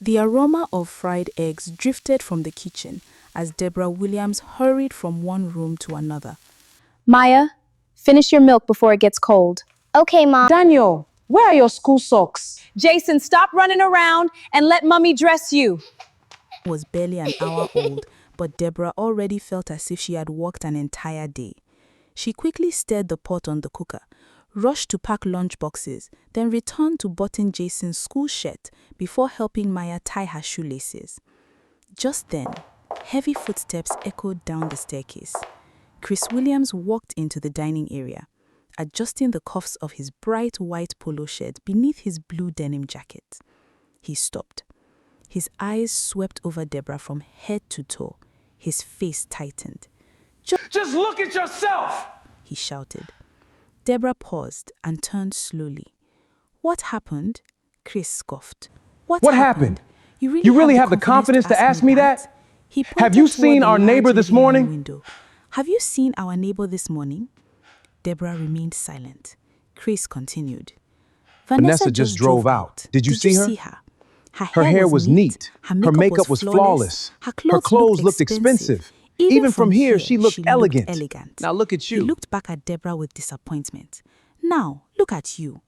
The aroma of fried eggs drifted from the kitchen as Deborah Williams hurried from one room to another. Maya, finish your milk before it gets cold. Okay, Mom. Daniel, where are your school socks? Jason, stop running around and let Mummy dress you. Was barely an hour old, but Deborah already felt as if she had worked an entire day. She quickly stirred the pot on the cooker, rushed to pack lunch boxes, then returned to button Jason's school shirt before helping Maya tie her shoelaces. Just then, heavy footsteps echoed down the staircase. Chris Williams walked into the dining area, adjusting the cuffs of his bright white polo shirt beneath his blue denim jacket. He stopped. His eyes swept over Deborah from head to toe. His face tightened. Just look at yourself! He shouted. Deborah paused and turned slowly. What happened? Chris scoffed. What happened? You really have the confidence to ask me that? He Have you pointed toward seen the our large neighbor this living room morning? window. Have you seen our neighbor this morning? Deborah remained silent. Chris continued. Vanessa just drove out. Did you see her? Her hair was neat. Her makeup was flawless. Her clothes looked expensive. Even from here, she looked elegant. Now look at He you. looked back at Deborah with disappointment. Now, look at you.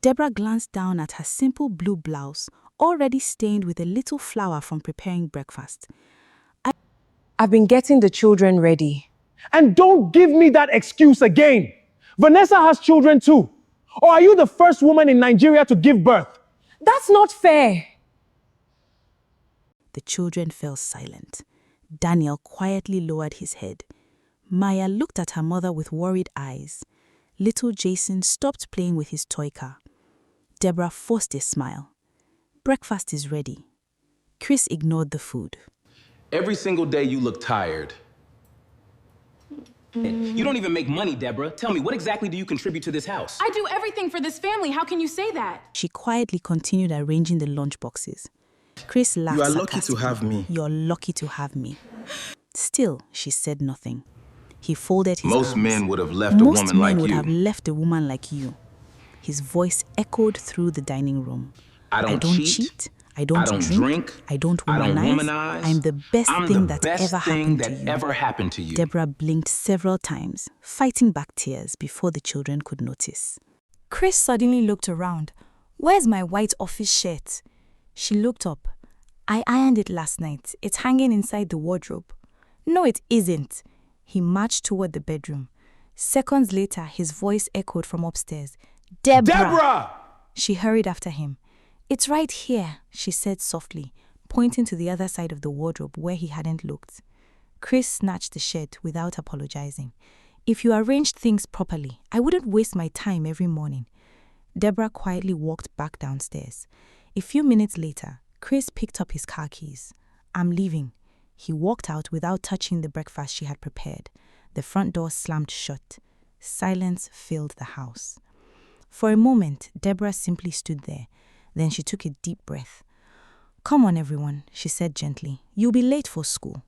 Deborah glanced down at her simple blue blouse, already stained with a little flour from preparing breakfast. I've been getting the children ready. And don't give me that excuse again. Vanessa has children too. Or are you the first woman in Nigeria to give birth? That's not fair. The children fell silent. Daniel quietly lowered his head. Maya looked at her mother with worried eyes. Little Jason stopped playing with his toy car. Deborah forced a smile. Breakfast is ready. Chris ignored the food. Every single day you look tired. You don't even make money, Deborah. Tell me, what exactly do you contribute to this house? I do everything for this family. How can you say that? She quietly continued arranging the lunch boxes. Chris laughed You are lucky to sarcastically. have me. You're lucky to have me. Still, she said nothing. He folded his Most arms. men would have left a Most woman like men would you. have left a woman like you. His voice echoed through the dining room. I don't cheat. I don't drink. I don't womanize. I'm the best thing that ever happened to you. Deborah blinked several times, fighting back tears before the children could notice. Chris suddenly looked around. Where's my white office shirt? She looked up. I ironed it last night. It's hanging inside the wardrobe. No, it isn't. He marched toward the bedroom. Seconds later, his voice echoed from upstairs. Deborah! She hurried after him. It's right here, she said softly, pointing to the other side of the wardrobe where he hadn't looked. Chris snatched the shirt without apologizing. If you arranged things properly, I wouldn't waste my time every morning. Deborah quietly walked back downstairs. A few minutes later, Chris picked up his car keys. I'm leaving. He walked out without touching the breakfast she had prepared. The front door slammed shut. Silence filled the house. For a moment, Deborah simply stood there. Then she took a deep breath. Come on, everyone, she said gently. You'll be late for school.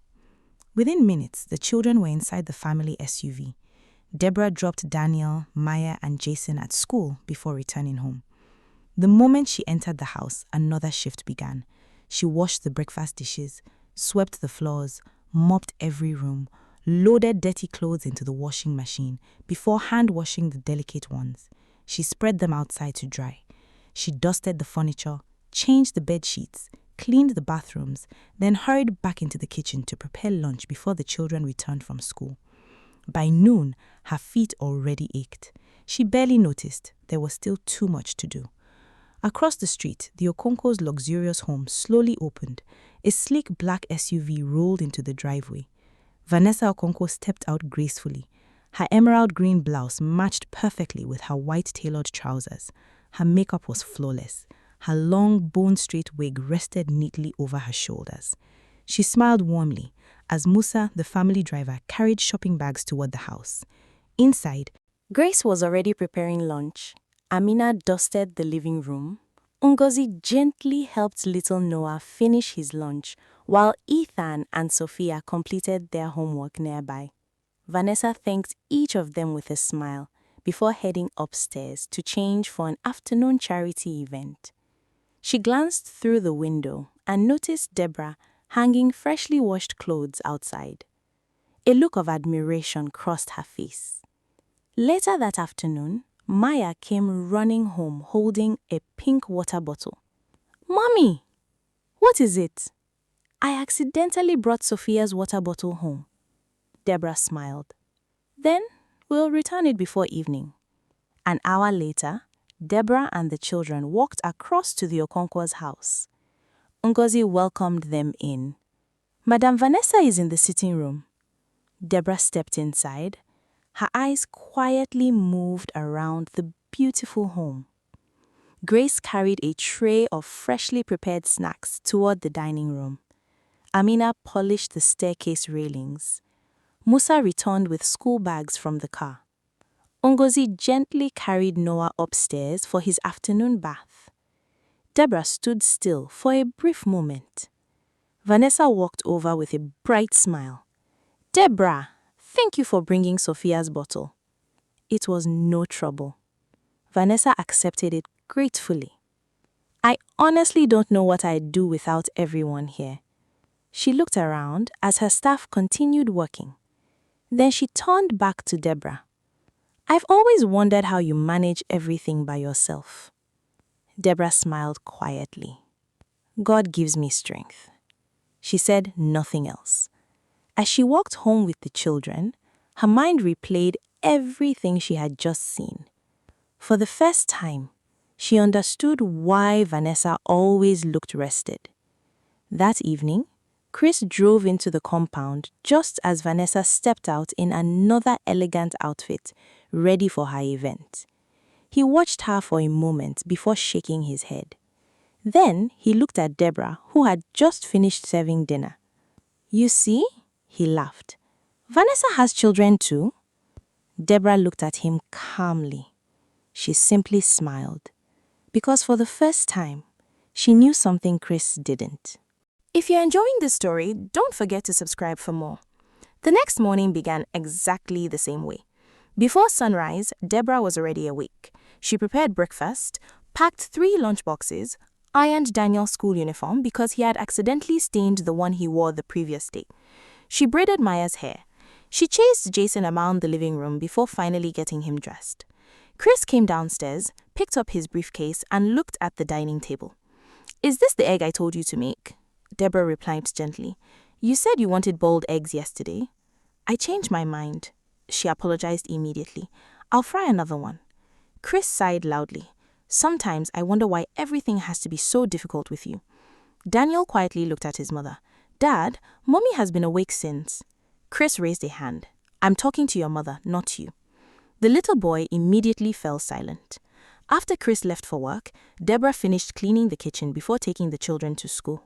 Within minutes, the children were inside the family SUV. Deborah dropped Daniel, Maya, and Jason at school before returning home. The moment she entered the house, another shift began. She washed the breakfast dishes, swept the floors, mopped every room, loaded dirty clothes into the washing machine before hand-washing the delicate ones. She spread them outside to dry. She dusted the furniture, changed the bed sheets, cleaned the bathrooms, then hurried back into the kitchen to prepare lunch before the children returned from school. By noon, her feet already ached. She barely noticed there was still too much to do. Across the street, the Okonkwo's luxurious home slowly opened. A sleek black SUV rolled into the driveway. Vanessa Okonkwo stepped out gracefully. Her emerald green blouse matched perfectly with her white tailored trousers. Her makeup was flawless. Her long, bone-straight wig rested neatly over her shoulders. She smiled warmly as Musa, the family driver, carried shopping bags toward the house. Inside, Grace was already preparing lunch. Amina dusted the living room. Ngozi gently helped little Noah finish his lunch, while Ethan and Sophia completed their homework nearby. Vanessa thanked each of them with a smile before heading upstairs to change for an afternoon charity event. She glanced through the window and noticed Deborah hanging freshly washed clothes outside. A look of admiration crossed her face. Later that afternoon, Maya came running home holding a pink water bottle. "Mommy, what is it?" "I accidentally brought Sophia's water bottle home." Deborah smiled. "Then we'll return it before evening." An hour later, Deborah and the children walked across to the Okonkwo's house. Ngozi welcomed them in. "Madam Vanessa is in the sitting room." Deborah stepped inside. Her eyes quietly moved around the beautiful home. Grace carried a tray of freshly prepared snacks toward the dining room. Amina polished the staircase railings. Musa returned with school bags from the car. Ngozi gently carried Noah upstairs for his afternoon bath. Deborah stood still for a brief moment. Vanessa walked over with a bright smile. "Deborah, thank you for bringing Sophia's bottle." It was no trouble. Vanessa accepted it gratefully. "I honestly don't know what I'd do without everyone here." She looked around as her staff continued working. Then she turned back to Deborah. "I've always wondered how you manage everything by yourself." Deborah smiled quietly. "God gives me strength." She said nothing else. As she walked home with the children, her mind replayed everything she had just seen. For the first time, she understood why Vanessa always looked rested. That evening, Chris drove into the compound just as Vanessa stepped out in another elegant outfit, ready for her event. He watched her for a moment before shaking his head. Then he looked at Deborah, who had just finished serving dinner. "You see?" he laughed. "Vanessa has children too." Deborah looked at him calmly. She simply smiled, because for the first time, she knew something Chris didn't. If you're enjoying this story, don't forget to subscribe for more. The next morning began exactly the same way. Before sunrise, Deborah was already awake. She prepared breakfast, packed 3 lunchboxes, ironed Daniel's school uniform because he had accidentally stained the one he wore the previous day. She braided Maya's hair. She chased Jason around the living room before finally getting him dressed. Chris came downstairs, picked up his briefcase, and looked at the dining table. "Is this the egg I told you to make?" Deborah replied gently. "You said you wanted boiled eggs yesterday." "I changed my mind." She apologized immediately. "I'll fry another one." Chris sighed loudly. "Sometimes I wonder why everything has to be so difficult with you." Daniel quietly looked at his mother. "Dad, Mommy has been awake since." Chris raised a hand. "I'm talking to your mother, not you." The little boy immediately fell silent. After Chris left for work, Deborah finished cleaning the kitchen before taking the children to school.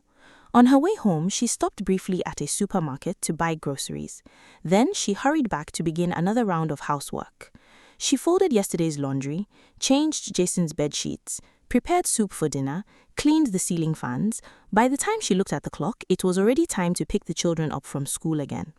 On her way home, she stopped briefly at a supermarket to buy groceries. Then she hurried back to begin another round of housework. She folded yesterday's laundry, changed Jason's bed sheets, prepared soup for dinner, cleaned the ceiling fans. By the time she looked at the clock, it was already time to pick the children up from school again.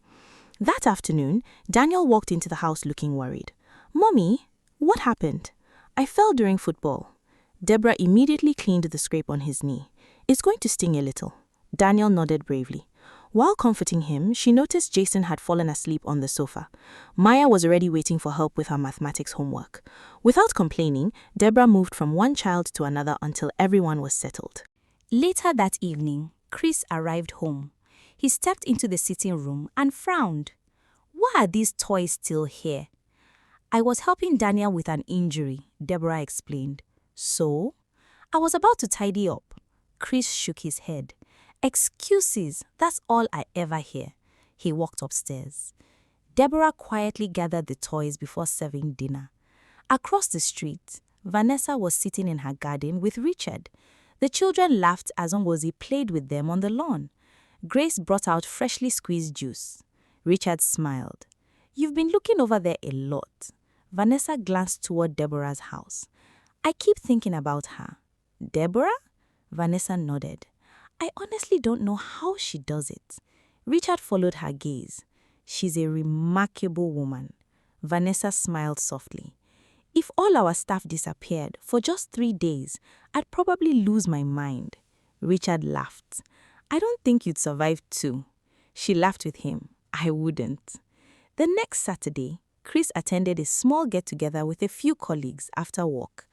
That afternoon, Daniel walked into the house looking worried. "Mommy, what happened?" "I fell during football." Deborah immediately cleaned the scrape on his knee. "It's going to sting a little." Daniel nodded bravely. While comforting him, she noticed Jason had fallen asleep on the sofa. Maya was already waiting for help with her mathematics homework. Without complaining, Deborah moved from one child to another until everyone was settled. Later that evening, Chris arrived home. He stepped into the sitting room and frowned. "Why are these toys still here?" "I was helping Daniel with an injury," Deborah explained. "So?" "I was about to tidy up." Chris shook his head. "Excuses, that's all I ever hear." He walked upstairs. Deborah quietly gathered the toys before serving dinner. Across the street, Vanessa was sitting in her garden with Richard. The children laughed as Ngozi played with them on the lawn. Grace brought out freshly squeezed juice. Richard smiled. "You've been looking over there a lot." Vanessa glanced toward Deborah's house. "I keep thinking about her." "Deborah?" Vanessa nodded. "I honestly don't know how she does it." Richard followed her gaze. "She's a remarkable woman." Vanessa smiled softly. If all our staff disappeared for just 3 days, I'd probably lose my mind. Richard laughed. I don't think you'd survive too. She laughed with him. I wouldn't. The next Saturday, Chris attended a small get-together with a few colleagues after work.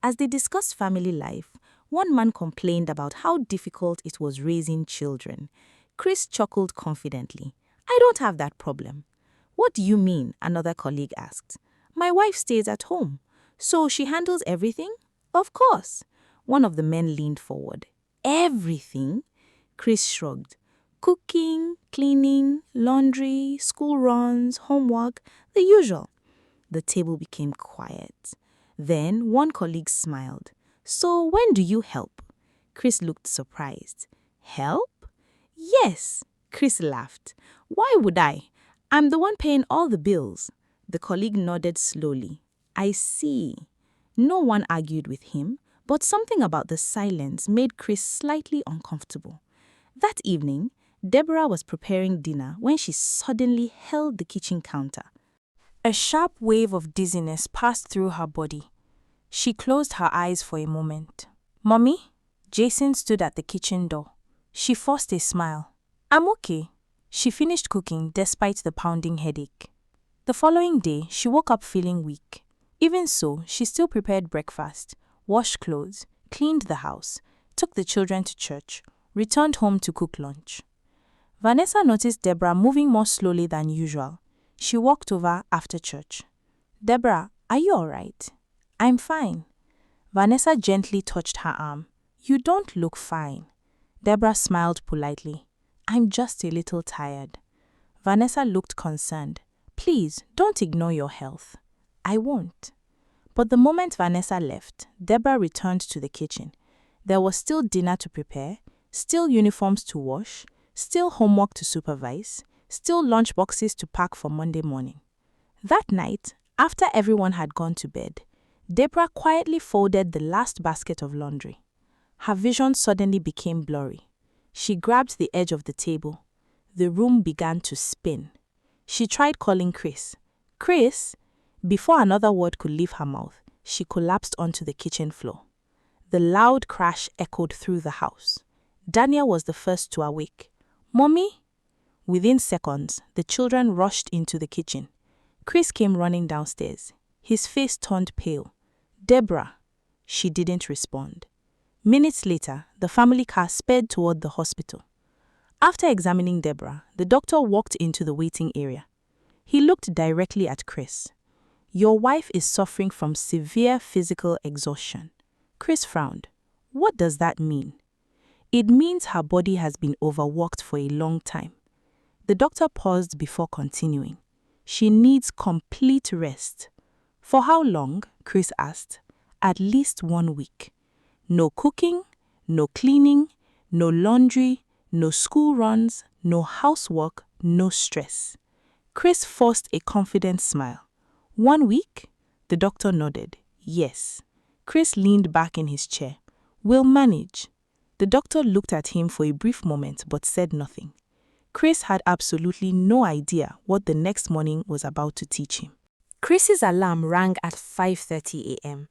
As they discussed family life, one man complained about how difficult it was raising children. Chris chuckled confidently. I don't have that problem. What do you mean? Another colleague asked. My wife stays at home, so she handles everything? Of course. One of the men leaned forward. Everything? Chris shrugged. Cooking, cleaning, laundry, school runs, homework, the usual. The table became quiet. Then one colleague smiled. So when do you help? Chris looked surprised. Help? Yes, Chris laughed. Why would I? I'm the one paying all the bills. The colleague nodded slowly. I see. No one argued with him, but something about the silence made Chris slightly uncomfortable. That evening, Deborah was preparing dinner when she suddenly held the kitchen counter. A sharp wave of dizziness passed through her body. She closed her eyes for a moment. Mommy? Jason stood at the kitchen door. She forced a smile. I'm okay. She finished cooking despite the pounding headache. The following day, she woke up feeling weak. Even so, she still prepared breakfast, washed clothes, cleaned the house, took the children to church, returned home to cook lunch. Vanessa noticed Deborah moving more slowly than usual. She walked over after church. Deborah, are you all right? I'm fine. Vanessa gently touched her arm. You don't look fine. Deborah smiled politely. I'm just a little tired. Vanessa looked concerned. Please, don't ignore your health. I won't. But the moment Vanessa left, Deborah returned to the kitchen. There was still dinner to prepare, still uniforms to wash, still homework to supervise, still lunch boxes to pack for Monday morning. That night, after everyone had gone to bed, Deborah quietly folded the last basket of laundry. Her vision suddenly became blurry. She grabbed the edge of the table. The room began to spin. She tried calling Chris. Chris? Before another word could leave her mouth, she collapsed onto the kitchen floor. The loud crash echoed through the house. Daniel was the first to awake. Mommy? Within seconds, the children rushed into the kitchen. Chris came running downstairs. His face turned pale. Deborah. She didn't respond. Minutes later, the family car sped toward the hospital. After examining Deborah, the doctor walked into the waiting area. He looked directly at Chris. Your wife is suffering from severe physical exhaustion. Chris frowned. What does that mean? It means her body has been overworked for a long time. The doctor paused before continuing. She needs complete rest. For how long? Chris asked. At least 1 week. No cooking, no cleaning, no laundry, no school runs, no housework, no stress. Chris forced a confident smile. 1 week? The doctor nodded. Yes. Chris leaned back in his chair. We'll manage. The doctor looked at him for a brief moment but said nothing. Chris had absolutely no idea what the next morning was about to teach him. Chris's alarm rang at 5:30 a.m.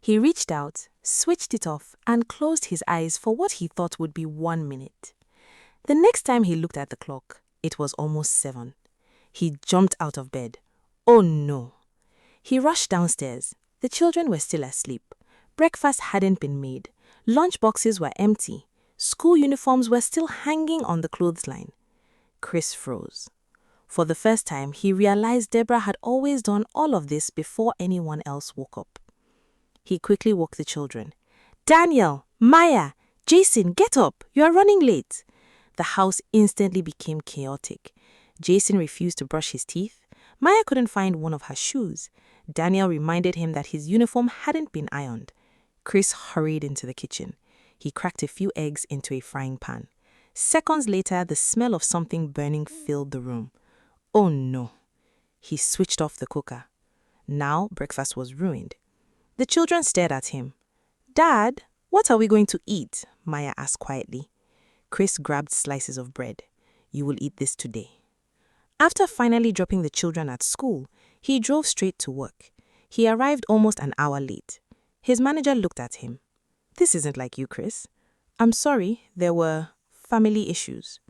He reached out, switched it off, and closed his eyes for what he thought would be 1 minute. The next time he looked at the clock, it was almost 7. He jumped out of bed. Oh no! He rushed downstairs. The children were still asleep. Breakfast hadn't been made. Lunch boxes were empty. School uniforms were still hanging on the clothesline. Chris froze. For the first time, he realized Deborah had always done all of this before anyone else woke up. He quickly woke the children. Daniel, Maya, Jason, get up. You are running late. The house instantly became chaotic. Jason refused to brush his teeth. Maya couldn't find one of her shoes. Daniel reminded him that his uniform hadn't been ironed. Chris hurried into the kitchen. He cracked a few eggs into a frying pan. Seconds later, the smell of something burning filled the room. Oh no! He switched off the cooker. Now breakfast was ruined. The children stared at him. Dad, what are we going to eat? Maya asked quietly. Chris grabbed slices of bread. You will eat this today. After finally dropping the children at school, he drove straight to work. He arrived almost an hour late. His manager looked at him. "This isn't like you, Chris. I'm sorry, there were family issues."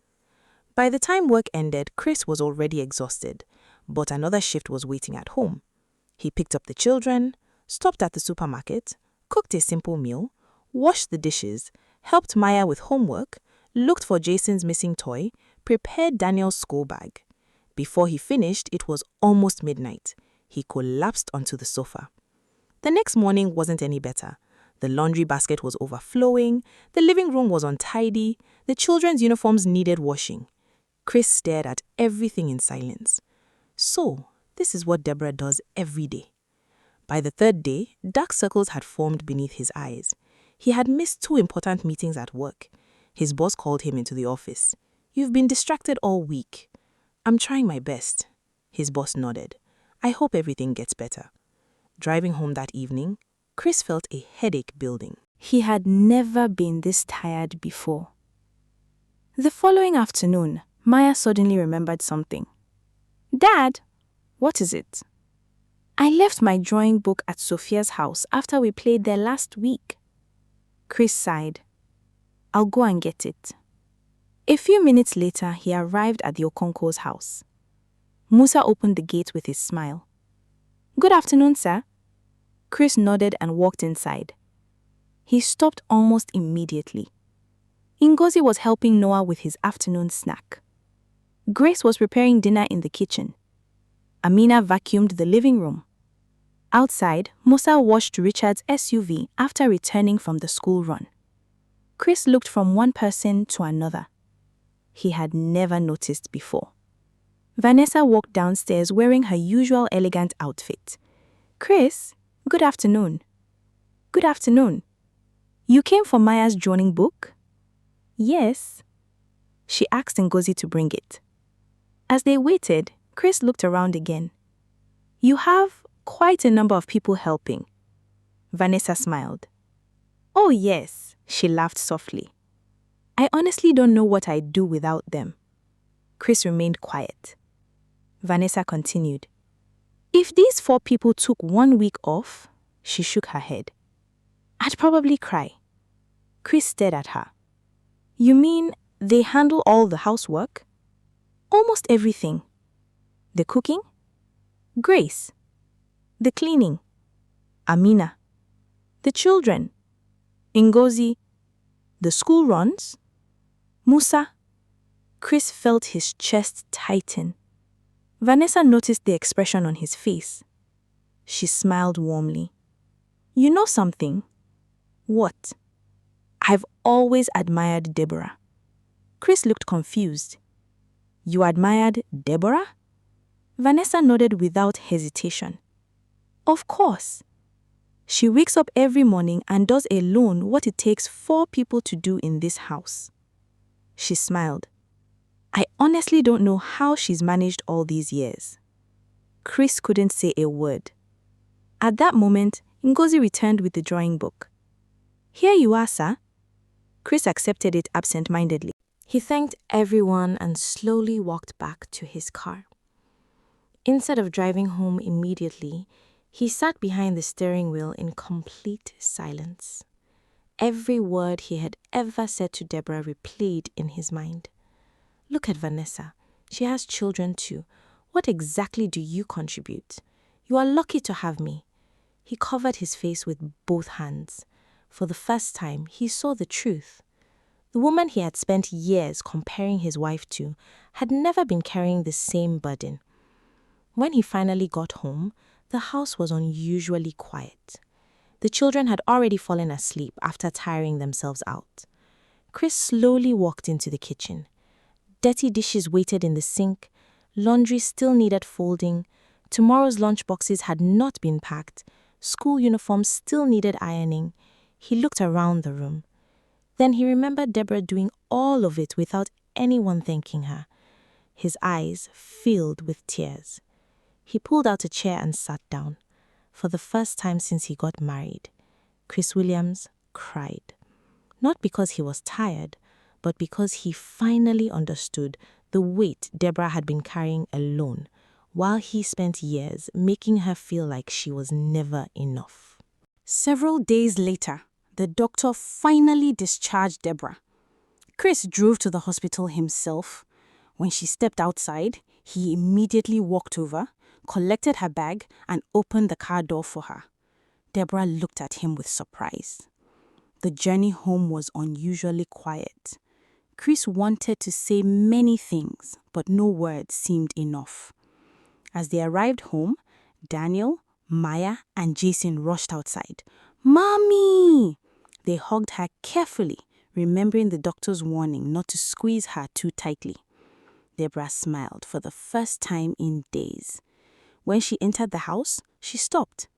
By the time work ended, Chris was already exhausted, but another shift was waiting at home. He picked up the children, stopped at the supermarket, cooked a simple meal, washed the dishes, helped Maya with homework, looked for Jason's missing toy, prepared Daniel's school bag. Before he finished, it was almost midnight. He collapsed onto the sofa. The next morning wasn't any better. The laundry basket was overflowing, the living room was untidy, the children's uniforms needed washing. Chris stared at everything in silence. So, this is what Deborah does every day. By the third day, dark circles had formed beneath his eyes. He had missed 2 important meetings at work. His boss called him into the office. "You've been distracted all week." "I'm trying my best." His boss nodded. "I hope everything gets better." Driving home that evening, Chris felt a headache building. He had never been this tired before. The following afternoon, Maya suddenly remembered something. "Dad, what is it?" "I left my drawing book at Sophia's house after we played there last week." Chris sighed. "I'll go and get it." A few minutes later, he arrived at the Okonko's house. Musa opened the gate with his smile. "Good afternoon, sir." Chris nodded and walked inside. He stopped almost immediately. Ngozi was helping Noah with his afternoon snack. Grace was preparing dinner in the kitchen. Amina vacuumed the living room. Outside, Musa washed Richard's SUV after returning from the school run. Chris looked from one person to another. He had never noticed before. Vanessa walked downstairs wearing her usual elegant outfit. "Chris, good afternoon." "Good afternoon. You came for Maya's drawing book?" "Yes." She asked Ngozi to bring it. As they waited, Chris looked around again. "You have quite a number of people helping." Vanessa smiled. "Oh yes," she laughed softly. "I honestly don't know what I'd do without them." Chris remained quiet. Vanessa continued. "If these 4 people took 1 week off," she shook her head, "I'd probably cry." Chris stared at her. "You mean they handle all the housework?" "Almost everything." "The cooking?" "Grace." "The cleaning?" "Amina." "The children?" "Ngozi." "The school runs?" "Musa." Chris felt his chest tighten. Vanessa noticed the expression on his face. She smiled warmly. "You know something?" "What?" "I've always admired Deborah." Chris looked confused. "You admired Deborah?" Vanessa nodded without hesitation. "Of course. She wakes up every morning and does alone what it takes 4 people to do in this house." She smiled. "I honestly don't know how she's managed all these years." Chris couldn't say a word. At that moment, Ngozi returned with the drawing book. "Here you are, sir." Chris accepted it absent-mindedly. He thanked everyone and slowly walked back to his car. Instead of driving home immediately, he sat behind the steering wheel in complete silence. Every word he had ever said to Deborah replayed in his mind. "Look at Vanessa. She has children too. What exactly do you contribute? You are lucky to have me." He covered his face with both hands. For the first time, he saw the truth. The woman he had spent years comparing his wife to had never been carrying the same burden. When he finally got home, the house was unusually quiet. The children had already fallen asleep after tiring themselves out. Chris slowly walked into the kitchen. Dirty dishes waited in the sink, laundry still needed folding, tomorrow's lunchboxes had not been packed, school uniforms still needed ironing. He looked around the room. Then he remembered Deborah doing all of it without anyone thanking her. His eyes filled with tears. He pulled out a chair and sat down. For the first time since he got married, Chris Williams cried. Not because he was tired, but because he finally understood the weight Deborah had been carrying alone, while he spent years making her feel like she was never enough. Several days later, the doctor finally discharged Deborah. Chris drove to the hospital himself. When she stepped outside, he immediately walked over, collected her bag, and opened the car door for her. Deborah looked at him with surprise. The journey home was unusually quiet. Chris wanted to say many things, but no words seemed enough. As they arrived home, Daniel, Maya, and Jason rushed outside. "Mommy!" They hugged her carefully, remembering the doctor's warning not to squeeze her too tightly. Deborah smiled for the first time in days. When she entered the house, she stopped.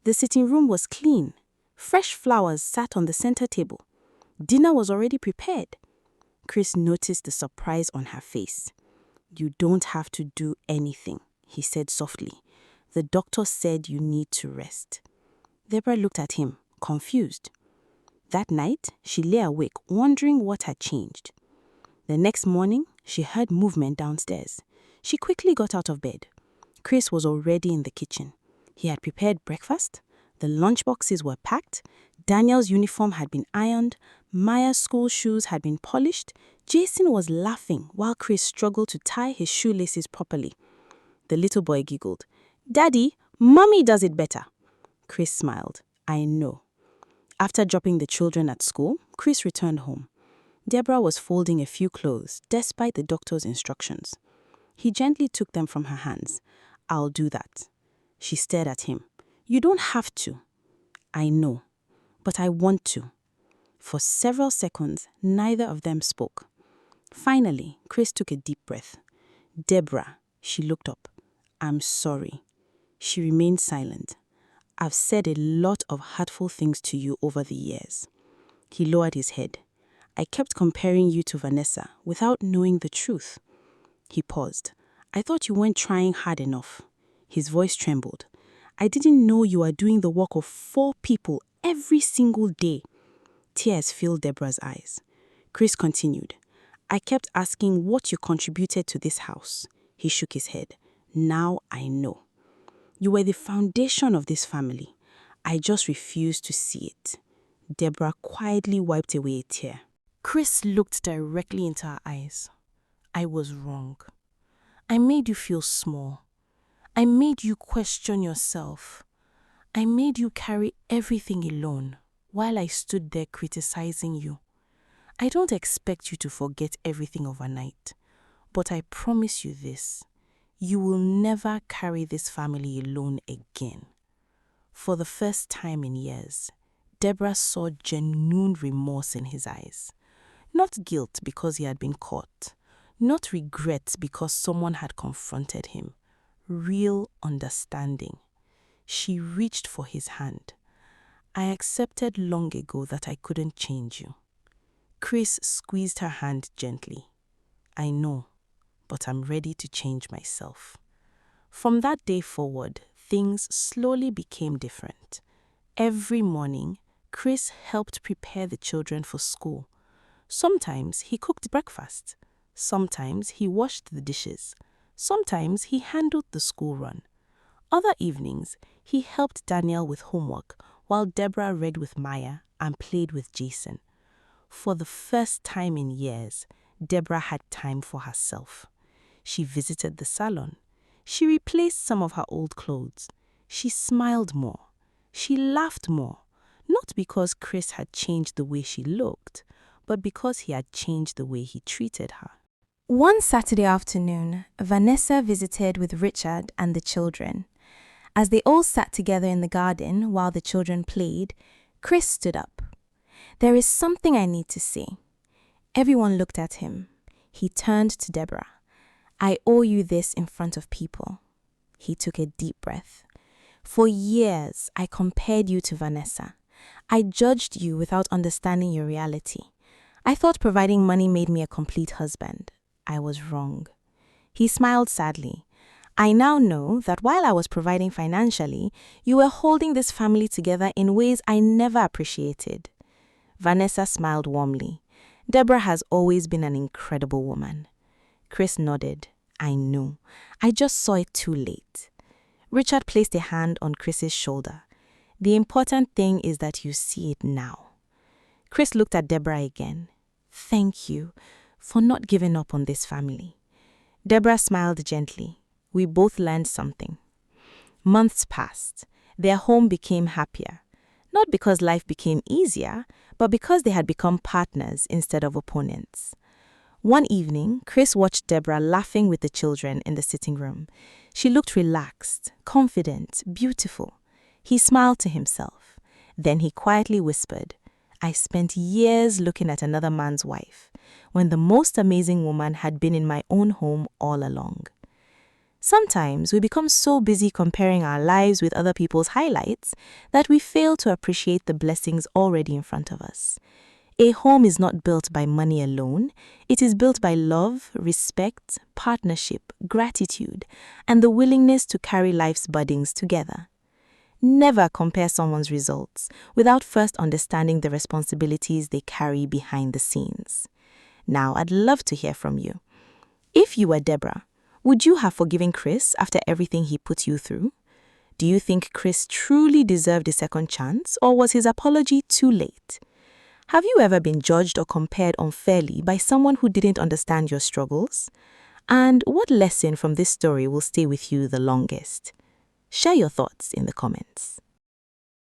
The sitting room was clean. Fresh flowers sat on the center table. Dinner was already prepared. Chris noticed the surprise on her face. "You don't have to do anything," he said softly. "The doctor said you need to rest." Deborah looked at him, confused. That night, she lay awake, wondering what had changed. The next morning, she heard movement downstairs. She quickly got out of bed. Chris was already in the kitchen. He had prepared breakfast. The lunchboxes were packed. Daniel's uniform had been ironed. Maya's school shoes had been polished. Jason was laughing while Chris struggled to tie his shoelaces properly. The little boy giggled. "Daddy, Mommy does it better." Chris smiled. "I know." After dropping the children at school, Chris returned home. Deborah was folding a few clothes, despite the doctor's instructions. He gently took them from her hands. "I'll do that." She stared at him. "You don't have to." "I know, but I want to." For several seconds, neither of them spoke. Finally, Chris took a deep breath. "Deborah," she looked up. "I'm sorry." She remained silent. "I've said a lot of hurtful things to you over the years." He lowered his head. "I kept comparing you to Vanessa without knowing the truth." He paused. "I thought you weren't trying hard enough." His voice trembled. "I didn't know you were doing the work of 4 people every single day." Tears filled Deborah's eyes. Chris continued. "I kept asking what you contributed to this house." He shook his head. "Now I know. You were the foundation of this family. I just refused to see it." Deborah quietly wiped away a tear. Chris looked directly into her eyes. "I was wrong. I made you feel small. I made you question yourself. I made you carry everything alone while I stood there criticizing you. I don't expect you to forget everything overnight, but I promise you this. You will never carry this family alone again." For the first time in years, Deborah saw genuine remorse in his eyes. Not guilt because he had been caught, not regret because someone had confronted him. Real understanding. She reached for his hand. "I accepted long ago that I couldn't change you." Chris squeezed her hand gently. "I know, but I'm ready to change myself." From that day forward, things slowly became different. Every morning, Chris helped prepare the children for school. Sometimes he cooked breakfast. Sometimes he washed the dishes. Sometimes he handled the school run. Other evenings, he helped Daniel with homework while Deborah read with Maya and played with Jason. For the first time in years, Deborah had time for herself. She visited the salon. She replaced some of her old clothes. She smiled more. She laughed more. Not because Chris had changed the way she looked, but because he had changed the way he treated her. One Saturday afternoon, Vanessa visited with Richard and the children. As they all sat together in the garden while the children played, Chris stood up. "There is something I need to say." Everyone looked at him. He turned to Deborah. "I owe you this in front of people." He took a deep breath. "For years, I compared you to Vanessa. I judged you without understanding your reality. I thought providing money made me a complete husband. I was wrong." He smiled sadly. "I now know that while I was providing financially, you were holding this family together in ways I never appreciated." Vanessa smiled warmly. "Deborah has always been an incredible woman." Chris nodded. I know. I just saw it too late. Richard placed a hand on Chris's shoulder. The important thing is that you see it now. Chris looked at Deborah again. Thank you for not giving up on this family. Deborah smiled gently. We both learned something. Months passed. Their home became happier. Not because life became easier, but because they had become partners instead of opponents. One evening, Chris watched Deborah laughing with the children in the sitting room. She looked relaxed, confident, beautiful. He smiled to himself. Then he quietly whispered, I spent years looking at another man's wife, when the most amazing woman had been in my own home all along. Sometimes we become so busy comparing our lives with other people's highlights that we fail to appreciate the blessings already in front of us. A home is not built by money alone. It is built by love, respect, partnership, gratitude, and the willingness to carry life's burdens together. Never compare someone's results without first understanding the responsibilities they carry behind the scenes. Now, I'd love to hear from you. If you were Deborah, would you have forgiven Chris after everything he put you through? Do you think Chris truly deserved a second chance, or was his apology too late? Have you ever been judged or compared unfairly by someone who didn't understand your struggles? And what lesson from this story will stay with you the longest? Share your thoughts in the comments.